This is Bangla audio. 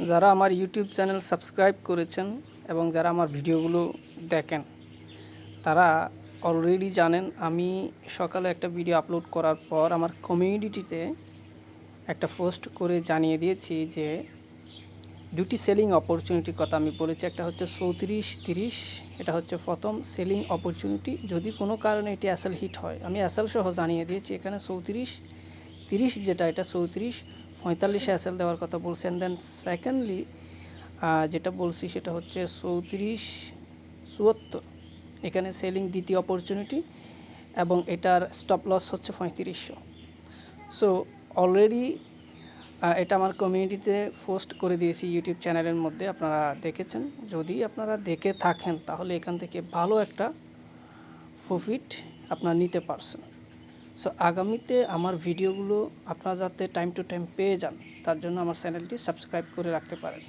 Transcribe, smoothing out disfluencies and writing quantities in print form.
যারা আমার ইউটিউব চ্যানেল সাবস্ক্রাইব করেছেন এবং যারা আমার ভিডিওগুলো দেখেন তারা অলরেডি জানেন আমি সকালে একটা ভিডিও আপলোড করার পর আমার কমিউনিটিতে একটা পোস্ট করে জানিয়ে দিয়েছি যে দুটি সেলিং অপরচুনিটির কথা আমি বলেছি। একটা হচ্ছে 34-30, এটা হচ্ছে প্রথম সেলিং অপরচুনিটি। যদি কোনো কারণে এটি অ্যাসেল হিট হয়, আমি অ্যাসেল সহ জানিয়ে দিয়েছি। এখানে 34-30 যেটা, এটা 34-45 অ্যাসেল দেওয়ার কথা বলছেন। দেন সেকেন্ডলি যেটা বলছি সেটা হচ্ছে 34-74, এখানে সেলিং দ্বিতীয় অপরচুনিটি এবং এটার স্টপ লস হচ্ছে 3500। সো অলরেডি এটা আমার কমিউনিটিতে পোস্ট করে দিয়েছি ইউটিউব চ্যানেলের মধ্যে, আপনারা দেখেছেন। যদি আপনারা দেখে থাকেন তাহলে এখান থেকে ভালো একটা প্রফিট আপনারা নিতে পারছেন। সো আগামীতে আমার ভিডিওগুলো আপনারা যাতে টাইম টু টাইম পেয়ে যান তার জন্য আমার চ্যানেলটি সাবস্ক্রাইব করে রাখতে পারেন।